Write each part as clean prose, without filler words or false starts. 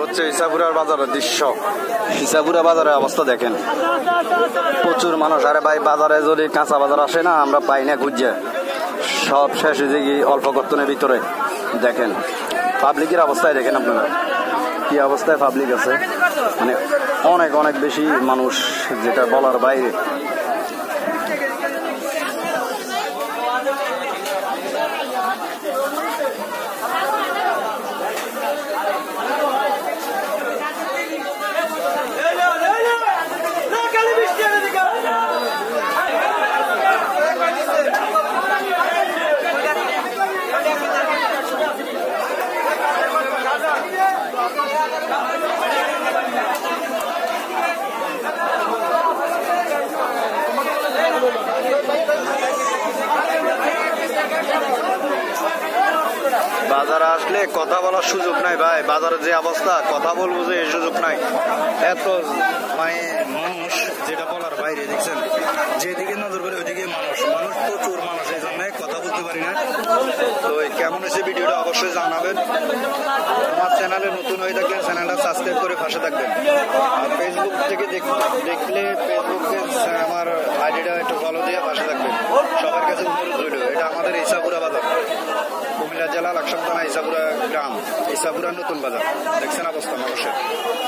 হচ্ছে ইসাপুরার বাজারের দৃশ্য। ইসাপুরা বাজারের অবস্থা দেখেন, প্রচুর মানুষ। আরে ভাই, বাজারে যদি কাঁচা বাজার আসে না, আমরা পাই না খুঁজে, সব শেষ হয়ে গিয়ে অল্প কর্তনের ভিতরে। দেখেন পাবলিকের অবস্থায়, দেখেন আপনারা কি অবস্থায় পাবলিক আছে, মানে অনেক অনেক বেশি মানুষ, যেটা বলার বাইরে। বাজারে আসলে কথা বলার সুযোগ নাই ভাই, বাজারের যে অবস্থা, কথা বলবো যে সুযোগ নাই, এত মানে মানুষ, যেটা বলার বাইরে। দেখছেন যেদিকে নজর করে ওইদিকে মানুষ, প্রচুর মানুষ, এই জন্য কথা বলতে পারি না। তো কেমন হয়েছে ভিডিওটা অবশ্যই জানাবেন। আমার চ্যানেলে নতুন হয়ে থাকলে চ্যানেলটা সাবস্ক্রাইব করে পাশে থাকবেন। আর ফেসবুক থেকে দেখলে ফেসবুকে আমার আইডিটা একটু ফলো দিয়ে পাশে থাকবেন। সবার কাছে অনুরোধ রইল। এটা আমাদের ইসাপুরা বাজার, কুমিল্লা জেলা লাকসাম থানা ইসাপুরা গ্রাম, ইসাপুরা নতুন বাজার। দেখছেন অবস্থা মানুষের,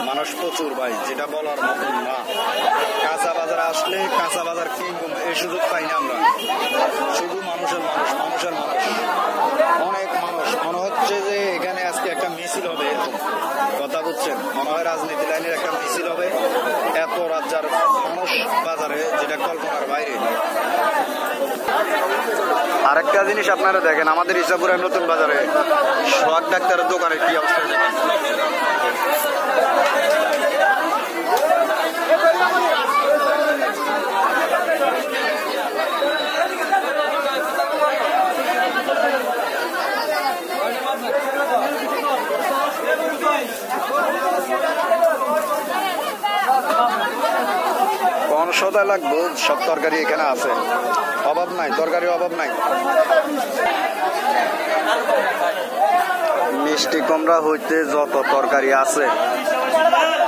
মানুষ প্রচুর ভাই, যেটা বলার মতন না। কাঁচা বাজার আসলে কাঁচা বাজার কিনবো এই সুযোগ পাই না আমরা, শুধু মানুষের মানুষ, মানুষের মানুষ, অনেক মানুষ। মনে হচ্ছে যে এখানে আজকে একটা মিছিল হবে, এরকম কথা বুঝছেন, মনে হয় রাজনীতি লাইনের একটা মিছিল হবে। এত রাজ্যের মানুষ বাজারে, যেটা কল্পনার বাইরে। আরেকটা জিনিস আপনারা দেখেন, আমাদের ইসাপুরের নতুন বাজারে সোহাগ ডাক্তারের দোকানে কি অবস্থা দেখেন। কোন সদা লাগবো, সব তরকারি এখানে আছে, অভাব নাই, তরকারির অভাব নাই। মিষ্টি কুমড়া হইতে যত তরকারি আছে,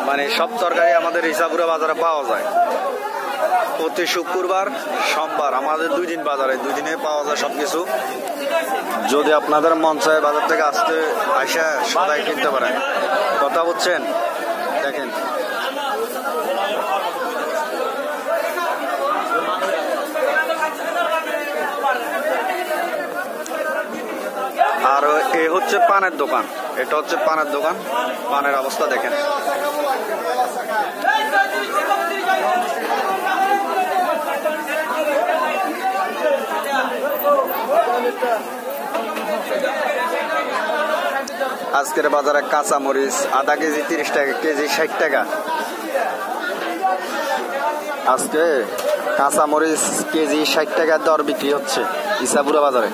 মানে সব তরকারি আমাদের ইসাপুরা বাজারে পাওয়া যায়। প্রতি শুক্রবার সোমবার আমাদের 2 দিন বাজারে, 2 দিনে পাওয়া যায় সবকিছু। যদি আপনাদের মন চায় বাজার থেকে আসতে আইসা সদাই কিনতে পারেন, কথা বুঝছেন। দেখেন আর এ হচ্ছে পানের দোকান, এটা হচ্ছে পানের দোকান। পানের অবস্থা দেখেন। আজকের বাজারে কাঁচা মরিচ আধা কেজি 30 টাকা, কেজি 60 টাকা। আজকে কাঁচা মরিচ কেজি 60 টাকা দর বিক্রি হচ্ছে ইসাপুরা বাজারে।